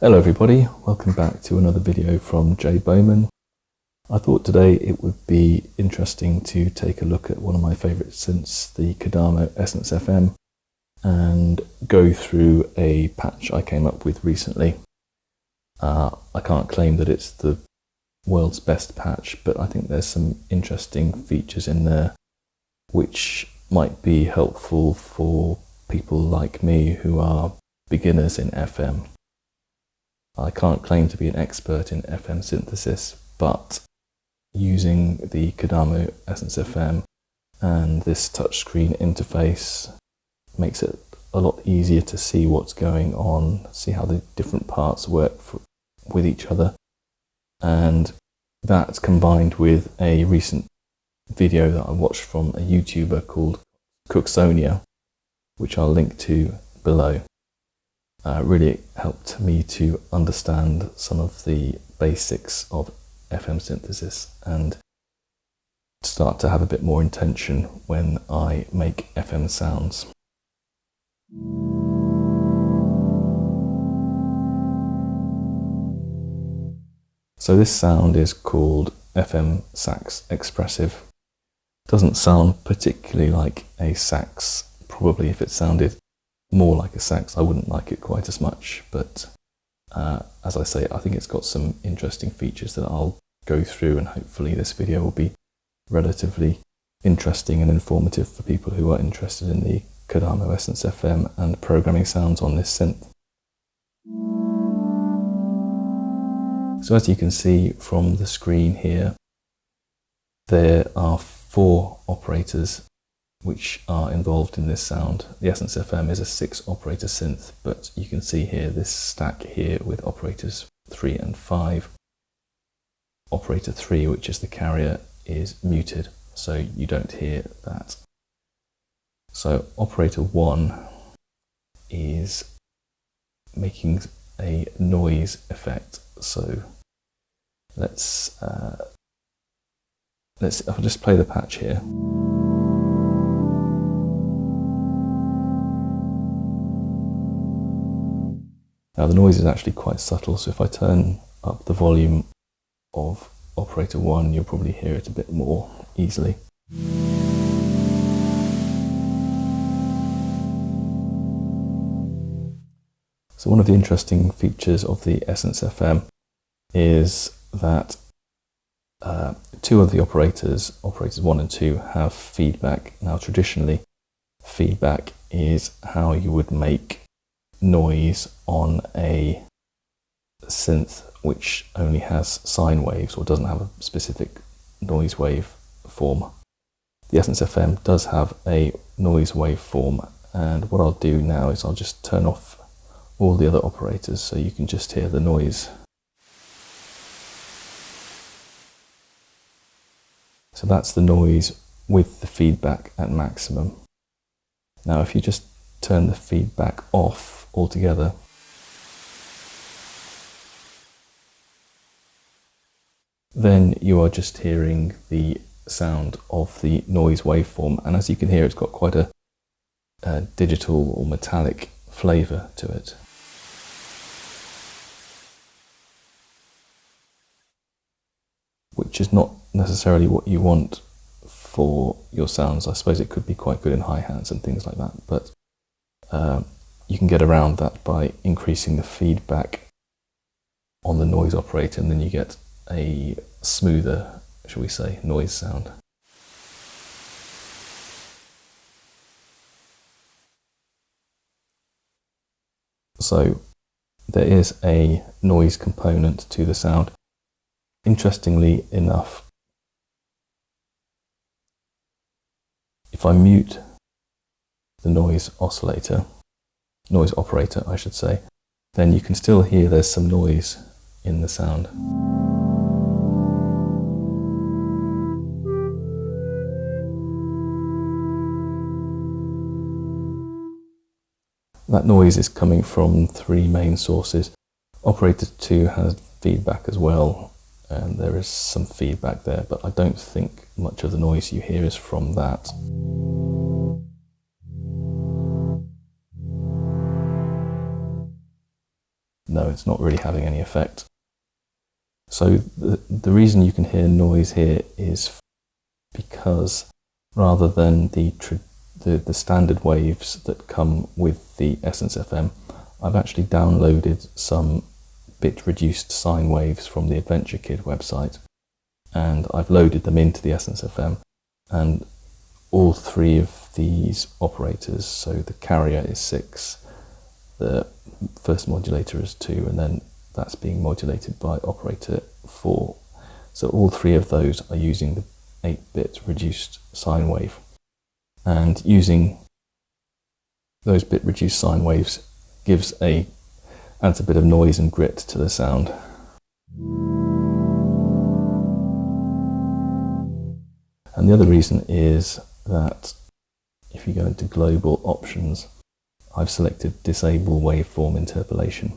Hello everybody, welcome back to another video from Jay Bowman. I thought today it would be interesting to take a look at one of my favourite synths, the Kodamo Essence FM, and go through a patch I came up with recently. I can't claim that it's the world's best patch, but I think there's some interesting features in there which might be helpful for people like me who are beginners in FM. I can't claim to be an expert in FM synthesis, but using the Kodamo Essence FM and this touchscreen interface makes it a lot easier to see what's going on, see how the different parts work with each other. And that's combined with a recent video that I watched from a YouTuber called Cooksonia, which I'll link to below. Really helped me to understand some of the basics of FM synthesis and start to have a bit more intention when I make FM sounds. So this sound is called FM sax expressive. Doesn't sound particularly like a sax. Probably if it sounded more like a sax, I wouldn't like it quite as much, but as I say, I think it's got some interesting features that I'll go through, and hopefully this video will be relatively interesting and informative for people who are interested in the Kodamo Essence FM and programming sounds on this synth. So as you can see from the screen here, there are 4 operators which are involved in this sound. The Essence FM is a 6-operator synth, but you can see here this stack here with operators 3 and 5. Operator 3, which is the carrier, is muted, so you don't hear that. So operator 1 is making a noise effect. So I'll just play the patch here. Now the noise is actually quite subtle, so if I turn up the volume of operator 1, you'll probably hear it a bit more easily. So one of the interesting features of the Essence FM is that 2 of the operators, operators 1 and 2, have feedback. Now traditionally, feedback is how you would make noise on a synth which only has sine waves or doesn't have a specific noise wave form. The Essence FM does have a noise wave form, and what I'll do now is I'll just turn off all the other operators so you can just hear the noise. So that's the noise with the feedback at maximum. Now if you just turn the feedback off altogether, then you are just hearing the sound of the noise waveform, and as you can hear, it's got quite a digital or metallic flavour to it. Which is not necessarily what you want for your sounds. I suppose it could be quite good in hi-hats and things like that, but you can get around that by increasing the feedback on the noise operator, and then you get a smoother, shall we say, noise sound. So there is a noise component to the sound. Interestingly enough, if I mute the noise operator I should say, then you can still hear there's some noise in the sound. That noise is coming from 3 main sources. Operator 2 has feedback as well, and there is some feedback there, but I don't think much of the noise you hear is from that. no, it's not really having any effect. So the reason you can hear noise here is because rather than the standard waves that come with the Essence FM, I've actually downloaded some bit reduced sine waves from the Adventure Kid website, and I've loaded them into the Essence FM, and all three of these operators, so the carrier is 6, the first modulator is 2, and then that's being modulated by operator 4. So all three of those are using the 8-bit reduced sine wave, and using those bit reduced sine waves adds a bit of noise and grit to the sound. And the other reason is that if you go into global options, I've selected disable waveform interpolation.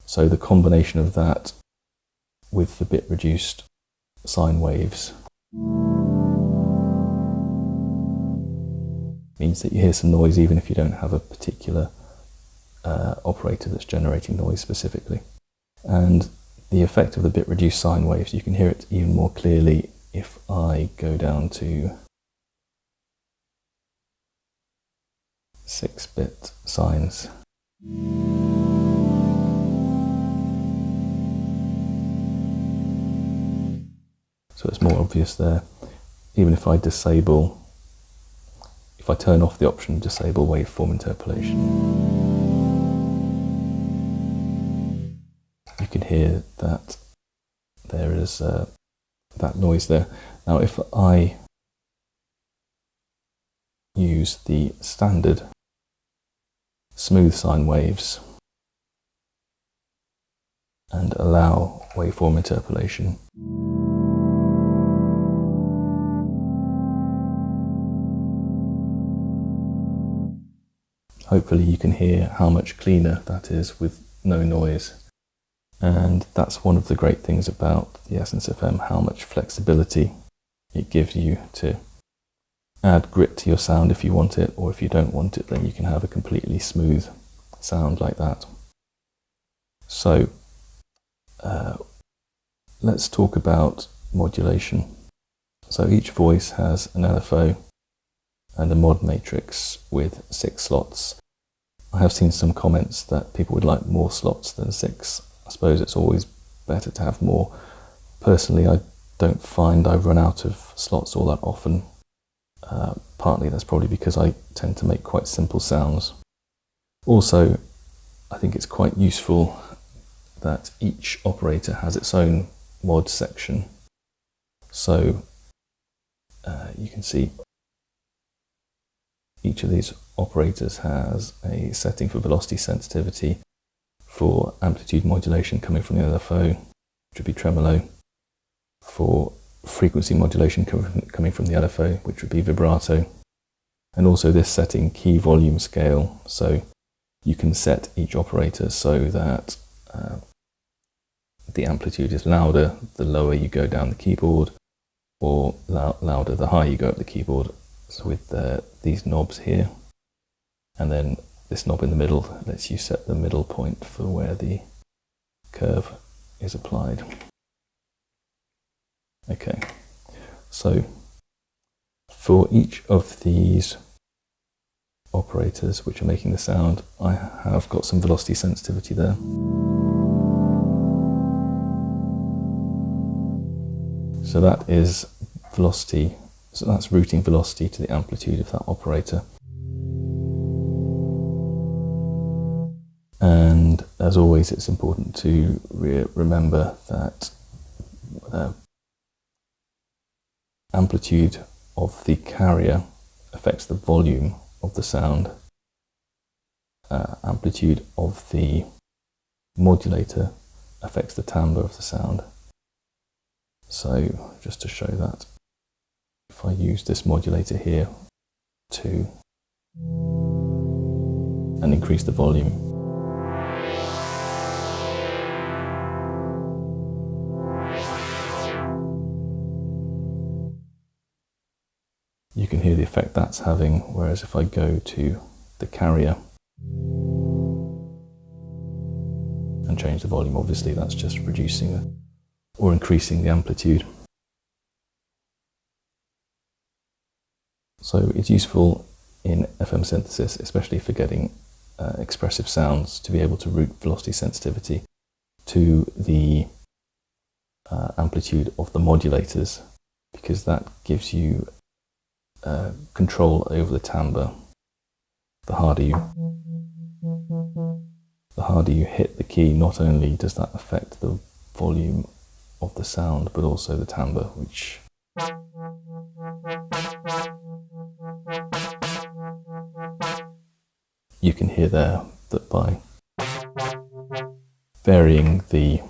So the combination of that with the bit reduced sine waves means that you hear some noise even if you don't have a particular operator that's generating noise specifically. And the effect of the bit reduced sine waves, you can hear it even more clearly if I go down to 6-bit sines. So it's more obvious there. Even if I turn off the option disable waveform interpolation, you can hear that there is that noise there. Now if I use the standard smooth sine waves and allow waveform interpolation, hopefully you can hear how much cleaner that is with no noise. And that's one of the great things about the Essence FM, how much flexibility it gives you to add grit to your sound if you want it, or if you don't want it, then you can have a completely smooth sound like that. So let's talk about modulation. So each voice has an LFO and a ModMatrix with 6 slots. I have seen some comments that people would like more slots than 6. I suppose it's always better to have more. Personally, I don't find I run out of slots all that often. Partly that's probably because I tend to make quite simple sounds. Also, I think it's quite useful that each operator has its own mod section. So you can see each of these operators has a setting for velocity sensitivity, for amplitude modulation coming from the LFO, which would be tremolo, for frequency modulation coming from the LFO, which would be vibrato, and also this setting key volume scale. So you can set each operator so that the amplitude is louder the lower you go down the keyboard, or louder the higher you go up the keyboard. So with these knobs here, and then this knob in the middle lets you set the middle point for where the curve is applied. Okay, so for each of these operators which are making the sound, I have got some velocity sensitivity there. So that is velocity, so that's routing velocity to the amplitude of that operator. And as always, it's important to remember that amplitude of the carrier affects the volume of the sound. Amplitude of the modulator affects the timbre of the sound. So just to show that, if I use this modulator here and increase the volume, you can hear the effect that's having, whereas if I go to the carrier and change the volume. Obviously that's just reducing or increasing the amplitude. So it's useful in FM synthesis, especially for getting expressive sounds, to be able to route velocity sensitivity to the amplitude of the modulators, because that gives you control over the timbre. The harder you hit the key, not only does that affect the volume of the sound, but also the timbre, which you can hear there that by varying the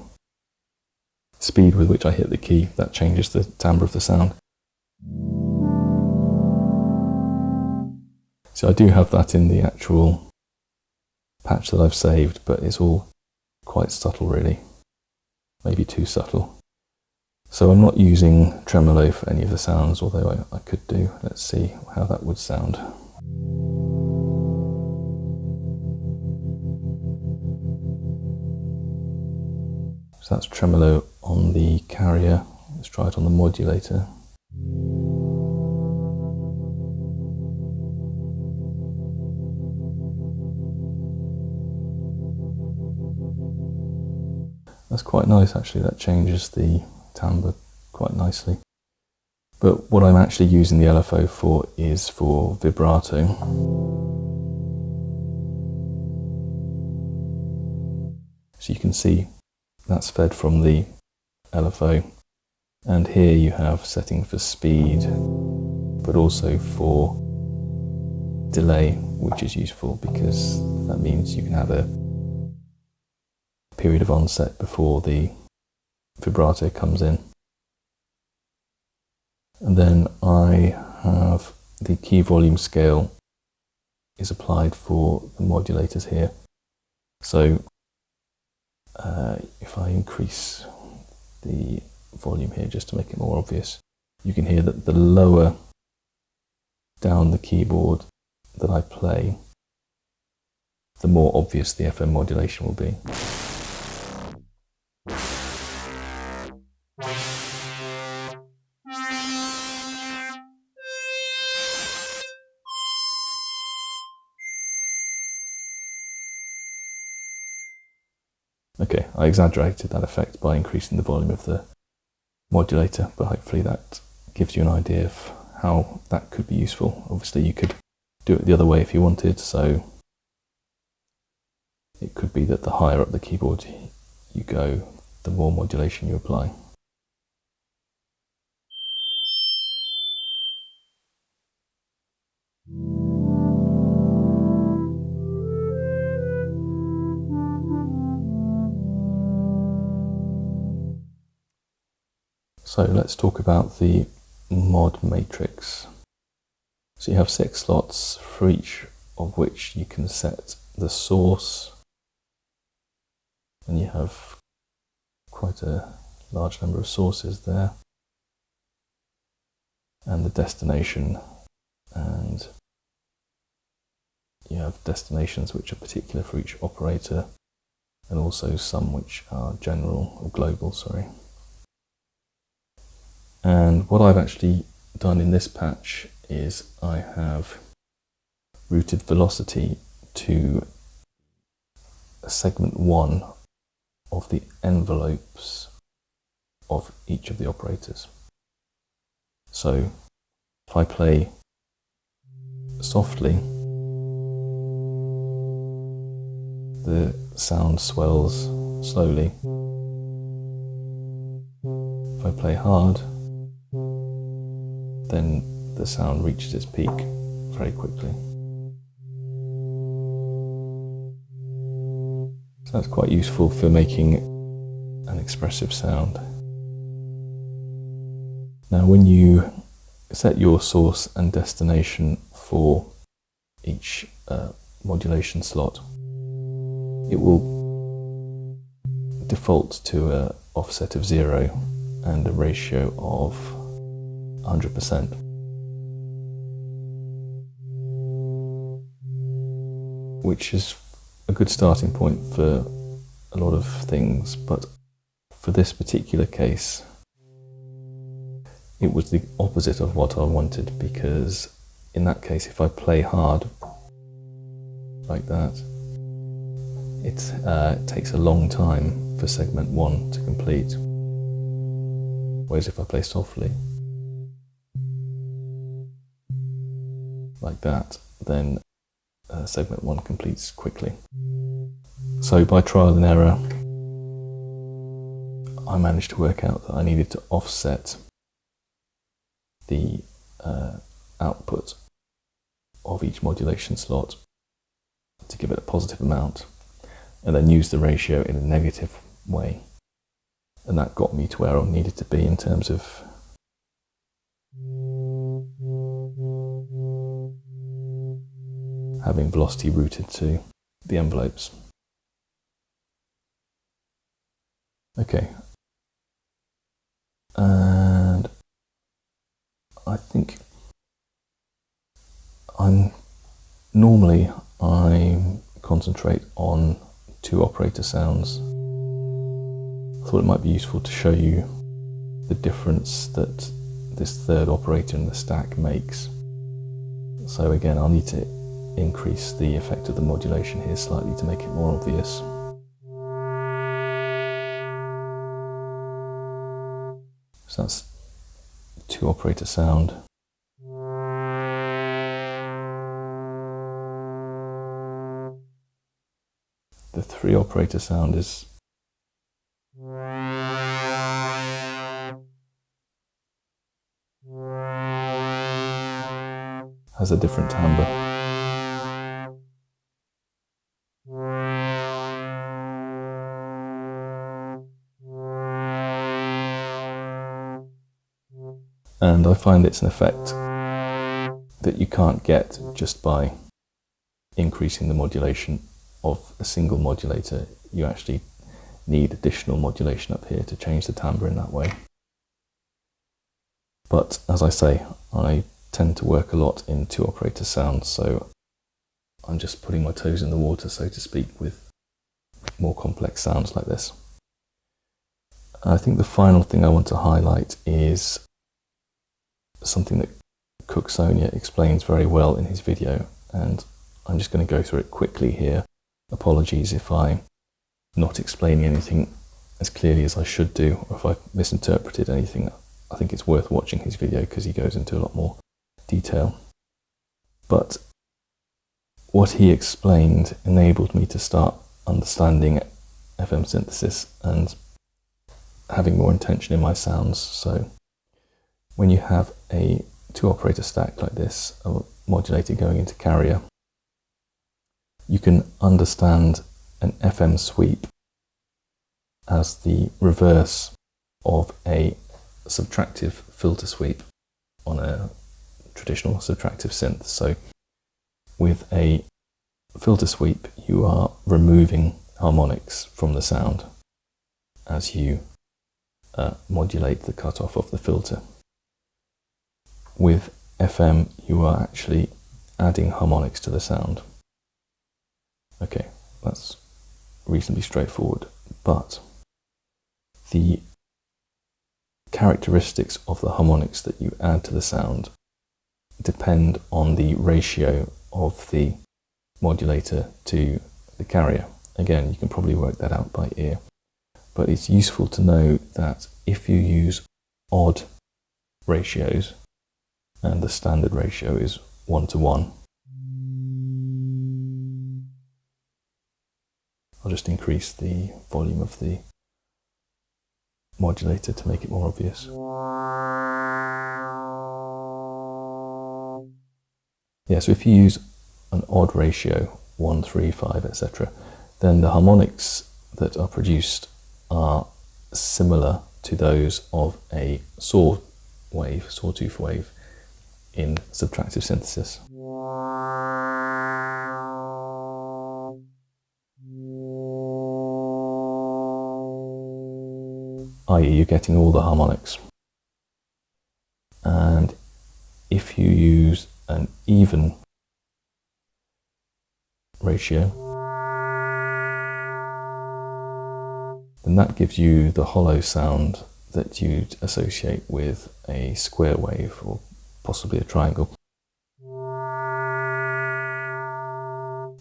speed with which I hit the key, that changes the timbre of the sound. So I do have that in the actual patch that I've saved, but it's all quite subtle really, maybe too subtle. So I'm not using tremolo for any of the sounds, although I could do. Let's see how that would sound. So that's tremolo on the carrier. Let's try it on the modulator. That's quite nice actually, that changes the timbre quite nicely. But what I'm actually using the LFO for is for vibrato. So you can see that's fed from the LFO. And here you have setting for speed, but also for delay, which is useful because that means you can have a period of onset before the vibrato comes in. And then I have the key volume scale is applied for the modulators here. So if I increase the volume here just to make it more obvious, you can hear that the lower down the keyboard that I play, the more obvious the FM modulation will be. Okay, I exaggerated that effect by increasing the volume of the modulator, but hopefully that gives you an idea of how that could be useful. Obviously you could do it the other way if you wanted, so it could be that the higher up the keyboard you go, the more modulation you apply. So let's talk about the ModMatrix. So you have 6 slots for each of which you can set the source, and you have quite a large number of sources there, and the destination, and you have destinations which are particular for each operator, and also some which are general or global, sorry. And what I've actually done in this patch is I have routed velocity to segment 1 of the envelopes of each of the operators. So if I play softly, the sound swells slowly. If I play hard, then the sound reaches its peak very quickly. So that's quite useful for making an expressive sound. Now when you set your source and destination for each modulation slot, it will default to an offset of 0 and a ratio of 100%. Which is a good starting point for a lot of things, but for this particular case, it was the opposite of what I wanted, because in that case, if I play hard like that, it takes a long time for segment 1 to complete. Whereas if I play softly, like that, then segment 1 completes quickly. So by trial and error, I managed to work out that I needed to offset the output of each modulation slot to give it a positive amount, and then use the ratio in a negative way. And that got me to where I needed to be in terms of having velocity routed to the envelopes. Okay. And I think I concentrate on 2 operator sounds. I thought it might be useful to show you the difference that this third operator in the stack makes. So again, I'll need to increase the effect of the modulation here slightly to make it more obvious. So that's 2 operator sound. The 3 operator sound has a different timbre. And I find it's an effect that you can't get just by increasing the modulation of a single modulator. You actually need additional modulation up here to change the timbre in that way. But as I say, I tend to work a lot in 2 operator sounds, so I'm just putting my toes in the water, so to speak, with more complex sounds like this. I think the final thing I want to highlight is something that Cooksonia explains very well in his video, and I'm just going to go through it quickly here. Apologies if I'm not explaining anything as clearly as I should do, or if I've misinterpreted anything. I think it's worth watching his video because he goes into a lot more detail. But what he explained enabled me to start understanding FM synthesis and having more intention in my sounds. So when you have a 2 operator stack like this, a modulator going into carrier, you can understand an FM sweep as the reverse of a subtractive filter sweep on a traditional subtractive synth. So with a filter sweep, you are removing harmonics from the sound as you modulate the cutoff of the filter. With FM, you are actually adding harmonics to the sound. Okay, that's reasonably straightforward, but the characteristics of the harmonics that you add to the sound depend on the ratio of the modulator to the carrier. Again, you can probably work that out by ear, but it's useful to know that if you use odd ratios, and the standard ratio is 1:1, I'll just increase the volume of the modulator to make it more obvious. Yeah, so if you use an odd ratio, 1, 3, 5, etc., then the harmonics that are produced are similar to those of a sawtooth wave in subtractive synthesis. i.e. you're getting all the harmonics. And if you use an even ratio, then that gives you the hollow sound that you'd associate with a square wave or possibly a triangle.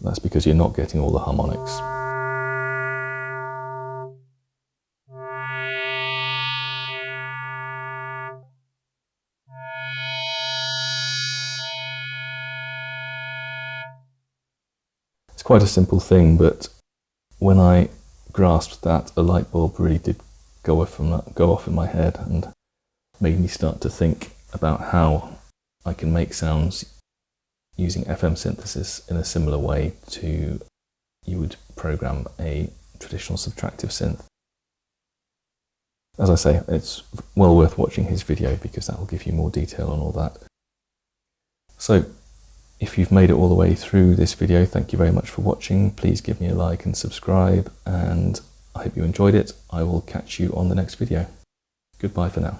That's because you're not getting all the harmonics. It's quite a simple thing, but when I grasped that, a light bulb really did go off in my head and made me start to think about how I can make sounds using FM synthesis in a similar way to you would program a traditional subtractive synth. As I say, it's well worth watching his video because that will give you more detail on all that. So, if you've made it all the way through this video, thank you very much for watching. Please give me a like and subscribe, and I hope you enjoyed it. I will catch you on the next video. Goodbye for now.